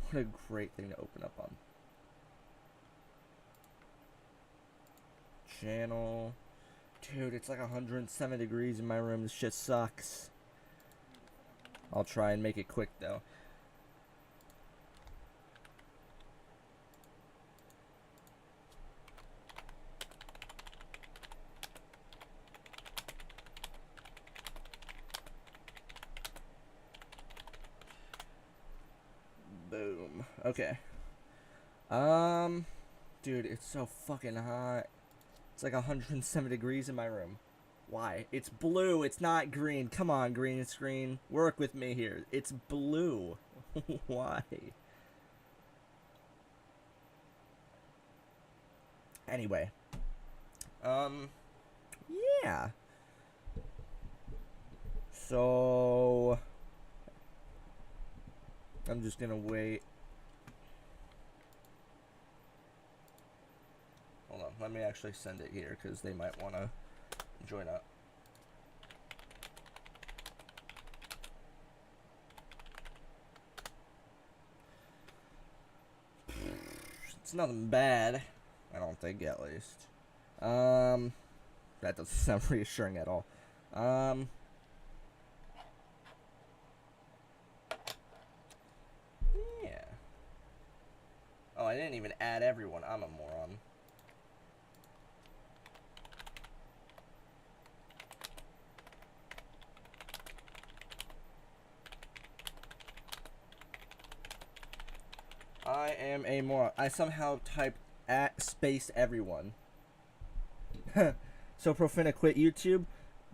What a great thing to open up on. Channel. Dude, it's like 107 degrees in my room. This shit sucks. I'll try and make it quick, though. Boom. Okay. Dude, it's so fucking hot. It's like 107 degrees in my room. Why? It's blue. It's not green. Come on, green screen. Work with me here. It's blue. Why? Anyway. Yeah. So... I'm just gonna wait. Hold on, let me actually send it here because they might want to join up. It's nothing bad, I don't think, at least. That doesn't sound reassuring at all. Yeah. Oh, I didn't even add everyone. I'm a moron. I am a moron. I somehow typed at space everyone. So Profina quit YouTube.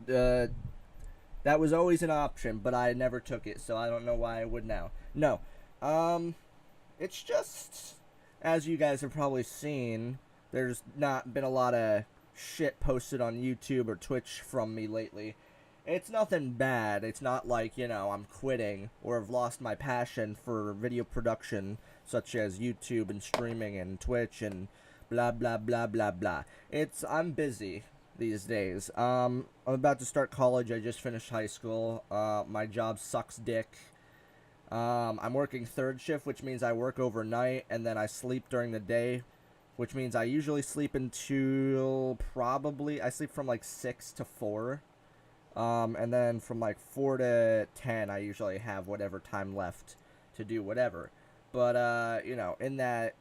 That was always an option, but I never took it, so I don't know why I would now. No. It's just, as you guys have probably seen, there's not been a lot of shit posted on YouTube or Twitch from me lately. It's nothing bad. It's not like, you know, I'm quitting or have lost my passion for video production, such as YouTube and streaming and Twitch and blah, blah, blah, blah, blah. I'm busy these days. I'm about to start college. I just finished high school. My job sucks dick. I'm working third shift, which means I work overnight and then I sleep during the day, which means I usually sleep until I sleep from like 6 to 4. And then from like 4 to 10, I usually have whatever time left to do whatever. But, you know, in that,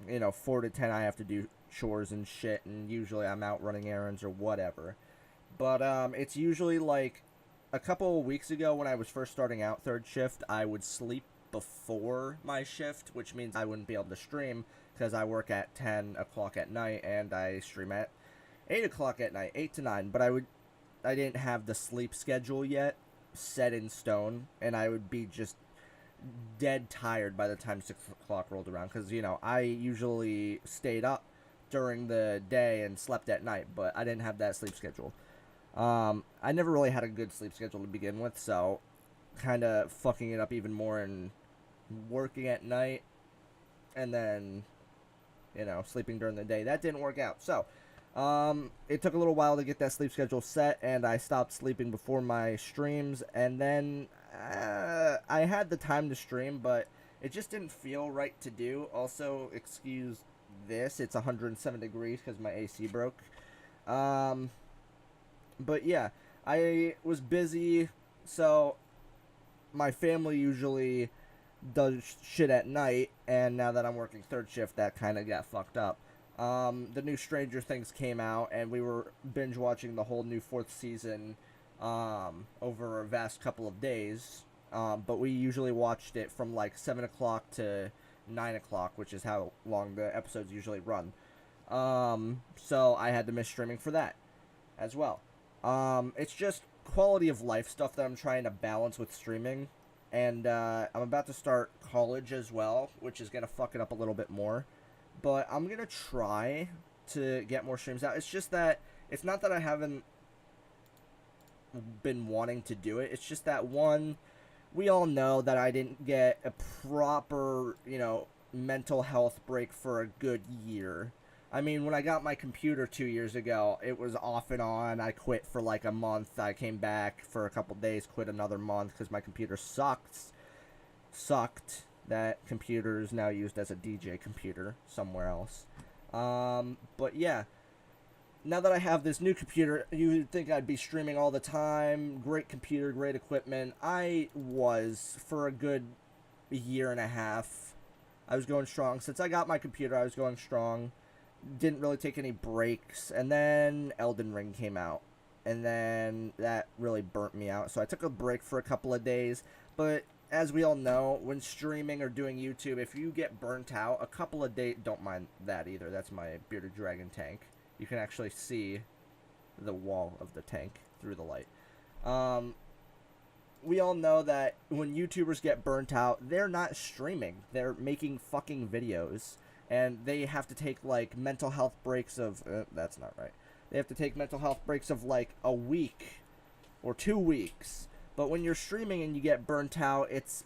4 to 10, I have to do chores and shit, and usually I'm out running errands or whatever. But, it's usually like a couple of weeks ago when I was first starting out third shift, I would sleep before my shift, which means I wouldn't be able to stream because I work at 10 o'clock at night and I stream at 8 o'clock at night, 8 to 9, but I didn't have the sleep schedule yet set in stone, and I would be just dead tired by the time 6 o'clock rolled around, because, I usually stayed up during the day and slept at night, but I didn't have that sleep schedule. I never really had a good sleep schedule to begin with, so kind of fucking it up even more and working at night and then, sleeping during the day. That didn't work out, so it took a little while to get that sleep schedule set, and I stopped sleeping before my streams, and then I had the time to stream, but it just didn't feel right to do. Also, excuse this, it's 107 degrees because my AC broke. But yeah, I was busy, so my family usually does shit at night, and now that I'm working third shift, that kind of got fucked up. The new Stranger Things came out, and we were binge watching the whole new 4th season over a vast couple of days, but we usually watched it from like 7 o'clock to 9 o'clock, which is how long the episodes usually run. So I had to miss streaming for that as well. It's just quality of life stuff that I'm trying to balance with streaming, and I'm about to start college as well, which is going to fuck it up a little bit more. But I'm going to try to get more streams out. It's just that, it's not that I haven't been wanting to do it. It's just that, one, we all know that I didn't get a proper, mental health break for a good year. I mean, when I got my computer 2 years ago, it was off and on. I quit for like a month. I came back for a couple days, quit another month because my computer sucked. That computer is now used as a DJ computer somewhere else. But yeah, now that I have this new computer, you'd think I'd be streaming all the time. Great computer, great equipment. I was for a good year and a half. I was going strong. Since I got my computer, I was going strong. Didn't really take any breaks. And then Elden Ring came out. And then that really burnt me out. So I took a break for a couple of days. But as we all know, when streaming or doing YouTube, if you get burnt out, a couple of days, don't mind that either. That's my bearded dragon tank. You can actually see the wall of the tank through the light. We all know that when YouTubers get burnt out, they're not streaming. They're making fucking videos. And they have to take, like, mental health breaks of... that's not right. They have to take mental health breaks of, like, a week or 2 weeks. But when you're streaming and you get burnt out, it's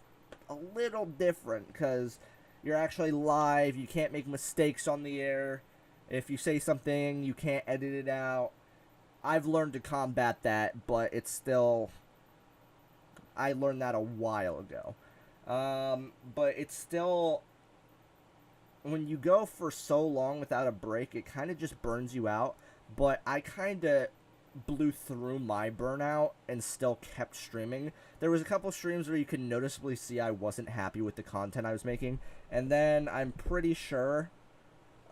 a little different because you're actually live. You can't make mistakes on the air. If you say something, you can't edit it out. I've learned to combat that, but it's still... I learned that a while ago. But it's still... When you go for so long without a break, it kind of just burns you out. But I kind of blew through my burnout and still kept streaming. There was a couple streams where you could noticeably see I wasn't happy with the content I was making. And then I'm pretty sure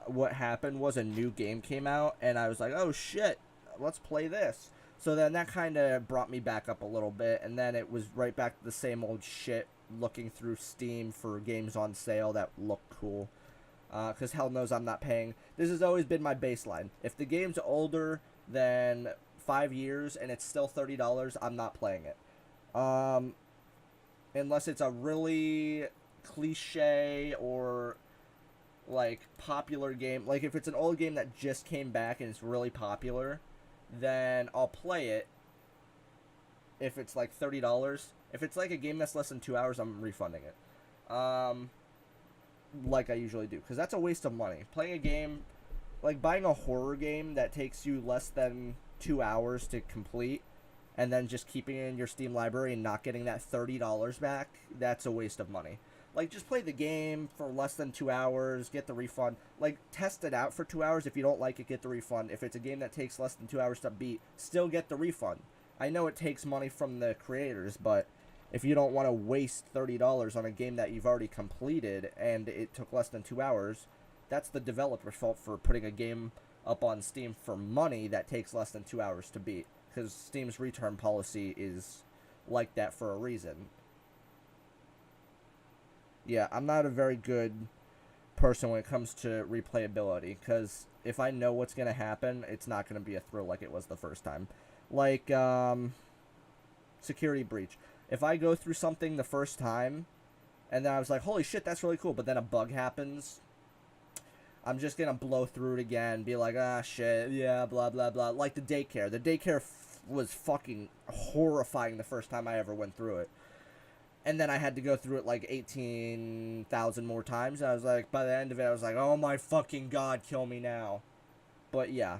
what happened was a new game came out. And I was like, oh shit, let's play this. So then that kind of brought me back up a little bit, and then it was right back to the same old shit, looking through Steam for games on sale that look cool. Because hell knows I'm not paying. This has always been my baseline. If the game's older than 5 years and it's still $30, I'm not playing it. Unless it's a really cliche or, like, popular game. Like, if it's an old game that just came back and it's really popular, then I'll play it if it's like $30. If it's like a game that's less than 2 hours, I'm refunding it. Like I usually do, because that's a waste of money. Playing a game, like buying a horror game that takes you less than 2 hours to complete, and then just keeping it in your Steam library and not getting that $30 back, that's a waste of money. Like, just play the game for less than 2 hours, get the refund. Like, test it out for 2 hours. If you don't like it, get the refund. If it's a game that takes less than 2 hours to beat, still get the refund. I know it takes money from the creators, but if you don't want to waste $30 on a game that you've already completed and it took less than 2 hours, that's the developer's fault for putting a game up on Steam for money that takes less than 2 hours to beat. Because Steam's return policy is like that for a reason. Yeah, I'm not a very good person when it comes to replayability, because if I know what's going to happen, it's not going to be a thrill like it was the first time. Like, Security Breach. If I go through something the first time, and then I was like, holy shit, that's really cool, but then a bug happens, I'm just going to blow through it again, be like, ah, shit, yeah, blah, blah, blah. Like the daycare. The daycare was fucking horrifying the first time I ever went through it. And then I had to go through it like 18,000 more times. And I was like, by the end of it, I was like, oh my fucking god, kill me now. But yeah.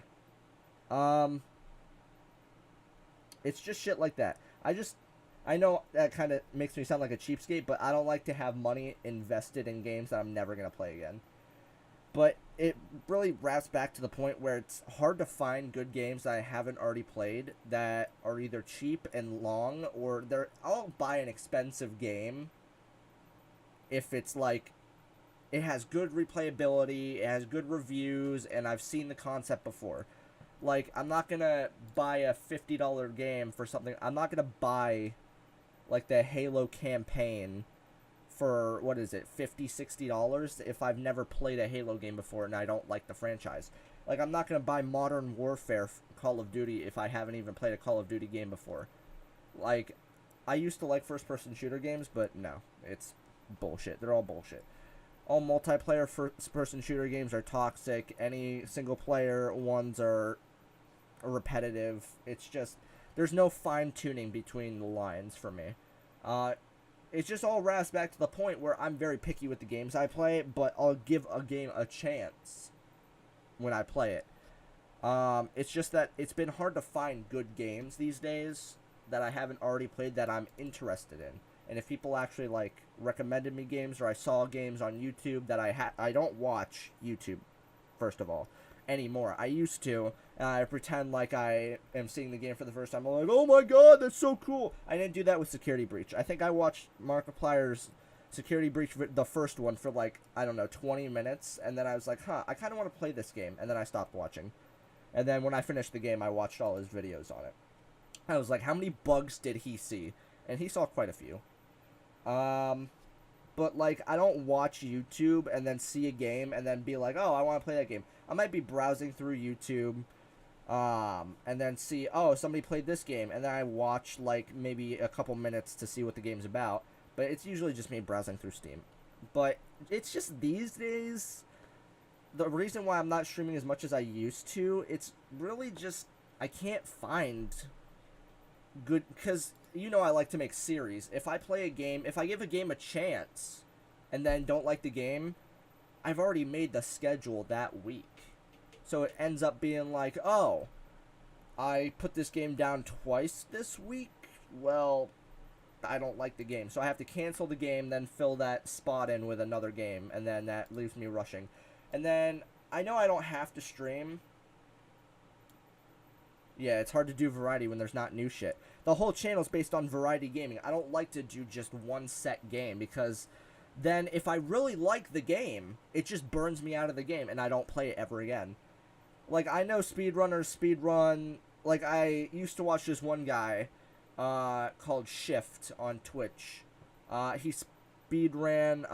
It's just shit like that. I know that kind of makes me sound like a cheapskate, but I don't like to have money invested in games that I'm never going to play again. But it really wraps back to the point where it's hard to find good games that I haven't already played that are either cheap and long, or I'll buy an expensive game if it's like it has good replayability, it has good reviews, and I've seen the concept before. Like, I'm not going to buy a $50 game for something. I'm not going to buy like the Halo campaign for, what is it, $50, $60 if I've never played a Halo game before and I don't like the franchise. Like, I'm not going to buy Modern Warfare Call of Duty if I haven't even played a Call of Duty game before. Like, I used to like first-person shooter games, but no, it's bullshit. They're all bullshit. All multiplayer first-person shooter games are toxic. Any single-player ones are repetitive. It's just, there's no fine-tuning between the lines for me. It's just all wraps back to the point where I'm very picky with the games I play, but I'll give a game a chance when I play it. It's just that it's been hard to find good games these days that I haven't already played that I'm interested in. And if people actually, like, recommended me games, or I saw games on YouTube that I don't watch YouTube, first of all, anymore. I used to, and I pretend like I am seeing the game for the first time. I'm like, oh my god, that's so cool. I didn't do that with Security Breach. I think I watched Markiplier's Security Breach, the first one, for like, I don't know, 20 minutes, and then I was like, I kind of want to play this game, and then I stopped watching. And then when I finished the game, I watched all his videos on it. I was like, how many bugs did he see? And he saw quite a few. But, like, I don't watch YouTube and then see a game and then be like, oh, I want to play that game. I might be browsing through YouTube, and then see, oh, somebody played this game, and then I watch, like, maybe a couple minutes to see what the game's about. But it's usually just me browsing through Steam. But it's just these days, the reason why I'm not streaming as much as I used to, it's really just, I can't find good, because, you know, I like to make series. If I play a game, if I give a game a chance, and then don't like the game, I've already made the schedule that week. So it ends up being like, oh, I put this game down twice this week, well, I don't like the game. So I have to cancel the game, then fill that spot in with another game, and then that leaves me rushing. And then, I know I don't have to stream. Yeah, it's hard to do variety when there's not new shit. The whole channel's based on variety gaming. I don't like to do just one set game, because then if I really like the game, it just burns me out of the game, and I don't play it ever again. Like, I know speedrunners speedrun. Like, I used to watch this one guy called Shift on Twitch. He speedran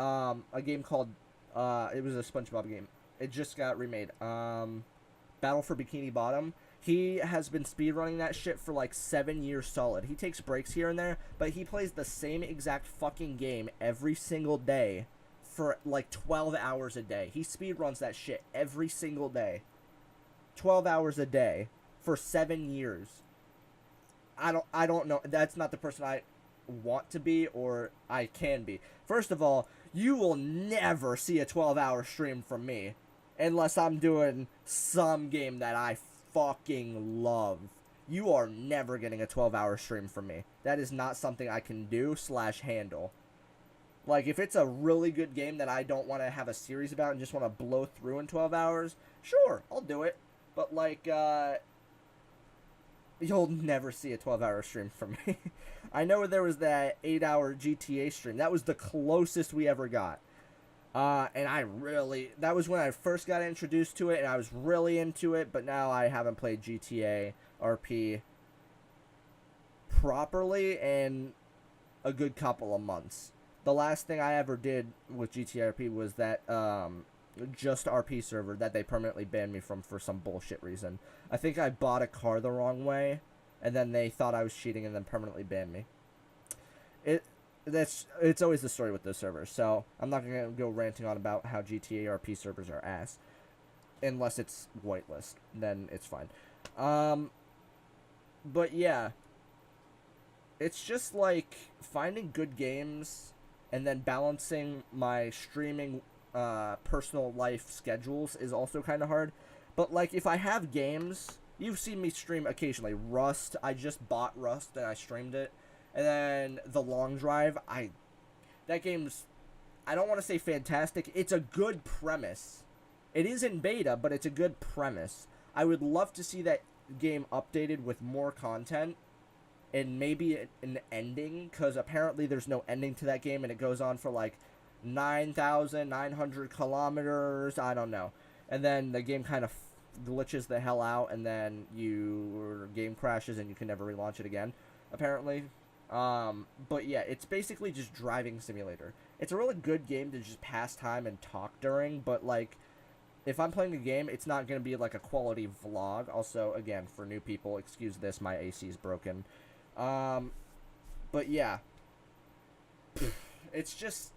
a game called, it was a SpongeBob game. It just got remade. Battle for Bikini Bottom. He has been speedrunning that shit for like 7 years solid. He takes breaks here and there, but he plays the same exact fucking game every single day for like 12 hours a day. He speedruns that shit every single day. 12 hours a day for 7 years. I don't know. That's not the person I want to be, or I can be. First of all, you will never see a 12-hour stream from me unless I'm doing some game that I fucking love. You are never getting a 12-hour stream from me. That is not something I can do / handle. Like, if it's a really good game that I don't want to have a series about and just want to blow through in 12 hours, sure, I'll do it. But, like, you'll never see a 12-hour stream from me. I know there was that 8-hour GTA stream. That was the closest we ever got. And that was when I first got introduced to it, and I was really into it, but now I haven't played GTA RP properly in a good couple of months. The last thing I ever did with GTA RP was that, just RP server that they permanently banned me from for some bullshit reason. I think I bought a car the wrong way, and then they thought I was cheating and then permanently banned me. It's always the story with those servers, so I'm not going to go ranting on about how GTA RP servers are ass. Unless it's whitelist, then it's fine. But yeah, it's just like finding good games and then balancing my streaming personal life schedules is also kind of hard. But like, if I have games, you've seen me stream occasionally. Rust, I just bought Rust and I streamed it. And then The Long Drive, that game's, I don't want to say fantastic. It's a good premise. It is in beta, but it's a good premise. I would love to see that game updated with more content and maybe an ending, because apparently there's no ending to that game, and it goes on for like 9,900 kilometers, I don't know. And then the game kind of glitches the hell out, and then your game crashes and you can never relaunch it again, apparently. But yeah, it's basically just driving simulator. It's a really good game to just pass time and talk during, but like, if I'm playing a game, it's not going to be like a quality vlog. Also, again, for new people, excuse this, my AC is broken. But yeah, it's just,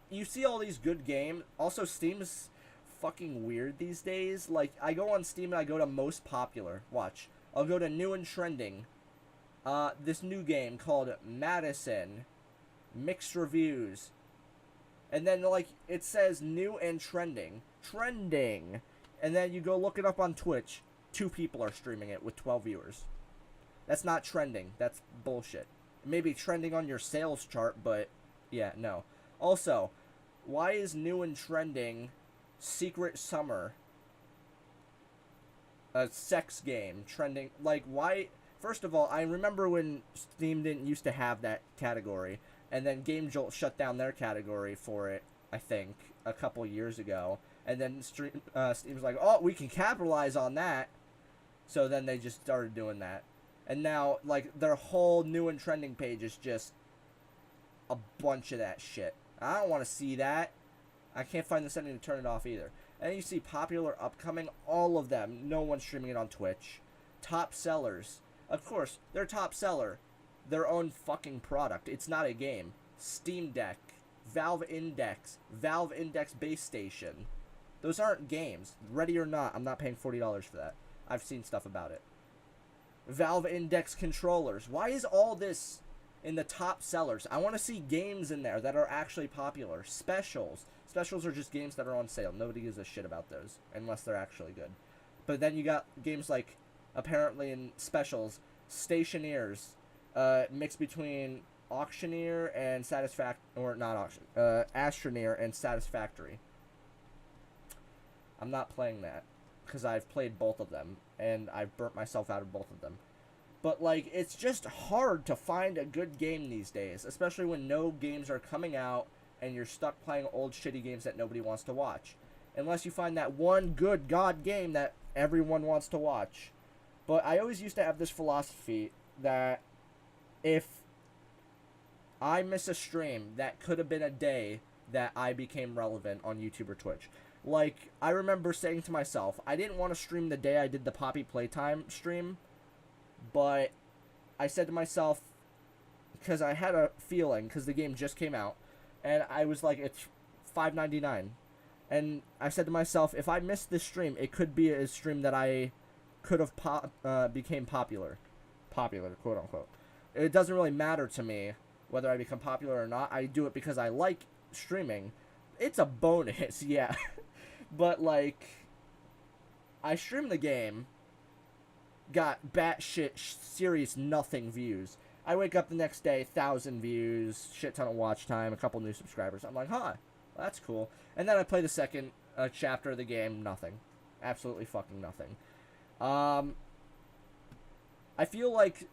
you see all these good games. Also, Steam's fucking weird these days. Like, I go on Steam and I go to most popular. Watch. I'll go to new and trending. This new game called Madison. Mixed reviews. And then, like, it says new and trending. Trending. And then you go look it up on Twitch. 2 people are streaming it with 12 viewers. That's not trending. That's bullshit. maybe trending on your sales chart, but yeah, no. Also, why is new and trending Secret Summer a sex game trending? Like, why? First of all, I remember when Steam didn't used to have that category, and then Game Jolt shut down their category for it, I think, a couple years ago. And then Steam was like, oh, we can capitalize on that. So then they just started doing that. And now, like, their whole new and trending page is just a bunch of that shit. I don't want to see that. I can't find the setting to turn it off either. And you see popular, upcoming, all of them. No one's streaming it on Twitch. Top sellers. Of course, their top seller, their own fucking product. It's not a game. Steam Deck, Valve Index, Valve Index Base Station. Those aren't games. Ready or not, I'm not paying $40 for that. I've seen stuff about it. Valve Index controllers. Why is all this in the top sellers? I want to see games in there that are actually popular. Specials. Specials are just games that are on sale. Nobody gives a shit about those unless they're actually good. But then you got games like, apparently in specials, Stationeers, mixed between Auctioneer and Astroneer and Satisfactory. I'm not playing that because I've played both of them and I've burnt myself out of both of them. But, like, it's just hard to find a good game these days, especially when no games are coming out and you're stuck playing old shitty games that nobody wants to watch. Unless you find that one good god game that everyone wants to watch. But I always used to have this philosophy that if I miss a stream, that could have been a day that I became relevant on YouTube or Twitch. Like, I remember saying to myself, I didn't want to stream the day I did the Poppy Playtime stream, but I said to myself, because I had a feeling, because the game just came out, and I was like, it's $5.99. And I said to myself, if I missed this stream, it could be a stream that I could have became popular. Popular, quote unquote. It doesn't really matter to me whether I become popular or not. I do it because I like streaming. It's a bonus, yeah. But, like, I streamed the game, got batshit serious nothing views. I wake up the next day, 1,000 views, shit ton of watch time, a couple new subscribers. I'm like, huh, well, that's cool. And then I play the second chapter of the game, nothing. Absolutely fucking nothing. I feel like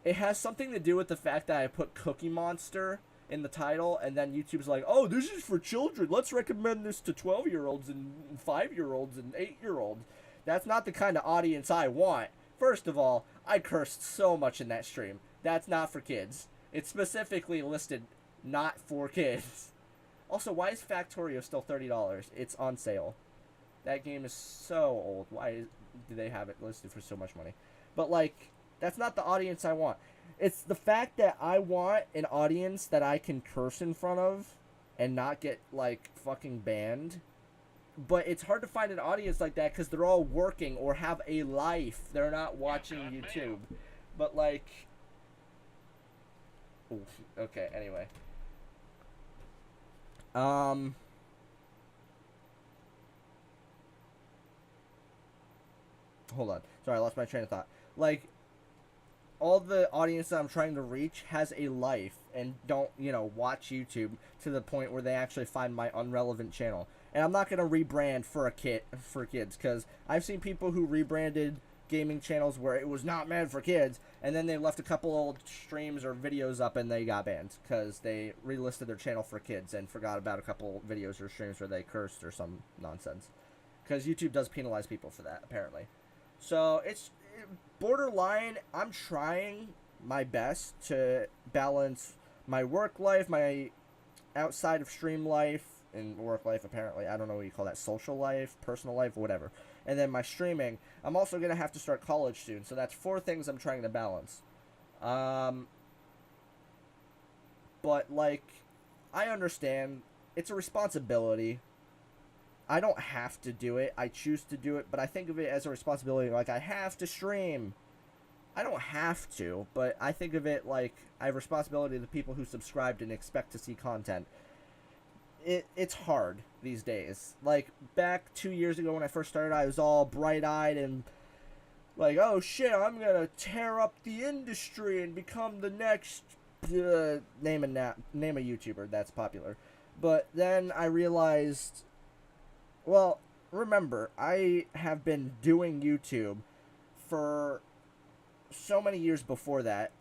it has something to do with the fact that I put Cookie Monster in the title, and then YouTube's like, oh, this is for children. Let's recommend this to 12-year-olds and 5-year-olds and 8-year-olds. That's not the kind of audience I want. First of all, I cursed so much in that stream. That's not for kids. It's specifically listed not for kids. Also, why is Factorio still $30? It's on sale. That game is so old. Why do they have it listed for so much money? But, like, that's not the audience I want. It's the fact that I want an audience that I can curse in front of and not get, like, fucking banned. But it's hard to find an audience like that because they're all working or have a life. They're not watching YouTube. But, like... Oof, okay, anyway. Hold on. Sorry, I lost my train of thought. Like, all the audience that I'm trying to reach has a life and don't, you know, watch YouTube to the point where they actually find my unrelevant channel. And I'm not going to rebrand for kids, because I've seen people who rebranded gaming channels where it was not meant for kids, and then they left a couple old streams or videos up and they got banned because they relisted their channel for kids and forgot about a couple videos or streams where they cursed or some nonsense. Because YouTube does penalize people for that, apparently. So, it's borderline. I'm trying my best to balance my work life, my outside of stream life, and work life, apparently. I don't know what you call that. Social life, personal life, whatever. And then my streaming. I'm also going to have to start college soon. So that's 4 things I'm trying to balance. But, like, I understand. It's a responsibility. I don't have to do it. I choose to do it. But I think of it as a responsibility. Like, I have to stream. I don't have to. But I think of it like I have responsibility to the people who subscribed and expect to see content. It's hard these days. Like, back 2 years ago when I first started, I was all bright-eyed and like, oh shit, I'm gonna tear up the industry and become the next name a YouTuber that's popular. But then I realized, well, remember, I have been doing YouTube for so many years before that,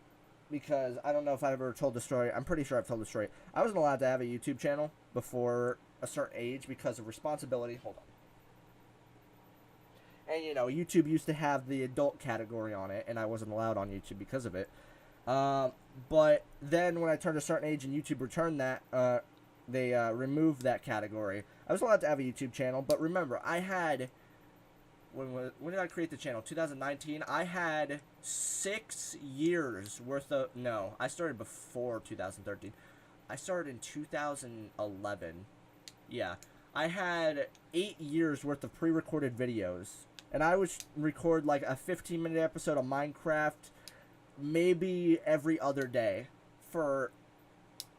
because I don't know if I've ever told the story. I'm pretty sure I've told the story. I wasn't allowed to have a YouTube channel before a certain age because of responsibility. Hold on. And, you know, YouTube used to have the adult category on it, and I wasn't allowed on YouTube because of it. But then when I turned a certain age and YouTube returned that, they removed that category. I was allowed to have a YouTube channel, but remember, I had... When did I create the channel? 2019. I had 6 years worth of... No, I started before 2013. I started in 2011. Yeah. I had 8 years worth of pre-recorded videos. And I would record like a 15-minute episode of Minecraft maybe every other day for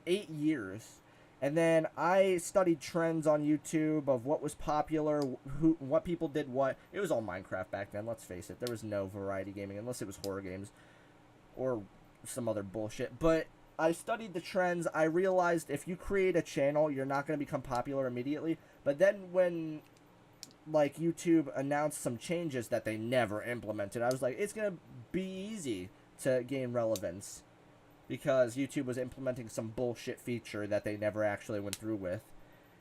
8 years. And then I studied trends on YouTube of what was popular, what people did what. It was all Minecraft back then, let's face it. There was no variety gaming unless it was horror games or some other bullshit. But I studied the trends. I realized if you create a channel, you're not going to become popular immediately. But then when, like, YouTube announced some changes that they never implemented, I was like, it's going to be easy to gain relevance. Because YouTube was implementing some bullshit feature that they never actually went through with.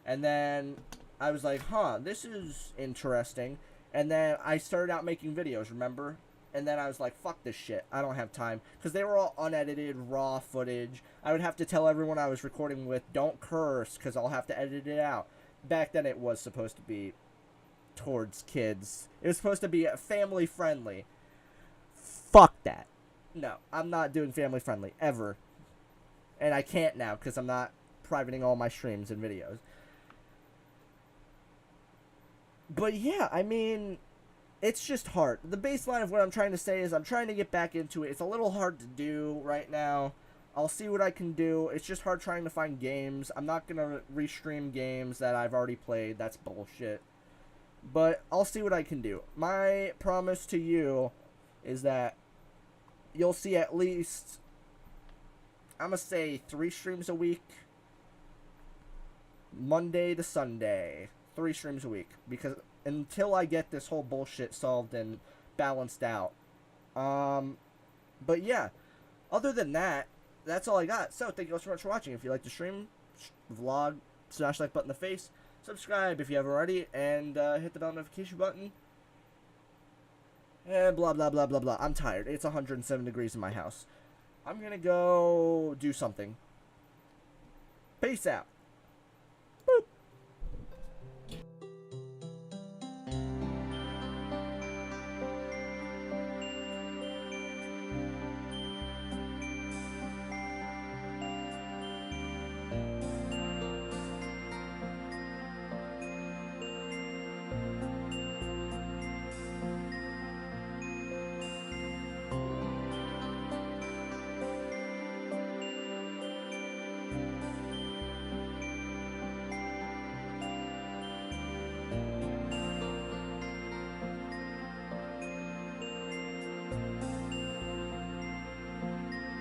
And then I was like, huh, this is interesting. And then I started out making videos, remember? And then I was like, fuck this shit. I don't have time. Because they were all unedited, raw footage. I would have to tell everyone I was recording with, don't curse, because I'll have to edit it out. Back then it was supposed to be towards kids. It was supposed to be family friendly. Fuck that. No, I'm not doing family friendly, ever. And I can't now, because I'm not privating all my streams and videos. But yeah, I mean, it's just hard. The baseline of what I'm trying to say is I'm trying to get back into it. It's a little hard to do right now. I'll see what I can do. It's just hard trying to find games. I'm not going to restream games that I've already played. That's bullshit. But I'll see what I can do. My promise to you is that you'll see at least, I'm going to say 3 streams a week. Monday to Sunday. 3 streams a week. Because until I get this whole bullshit solved and balanced out. But yeah. Other than that, that's all I got. So thank you all so much for watching. If you like the stream, vlog, smash like button in the face. Subscribe if you haven't already. And hit the bell notification button. And blah, blah, blah, blah, blah. I'm tired. It's 107 degrees in my house. I'm gonna go do something. Peace out.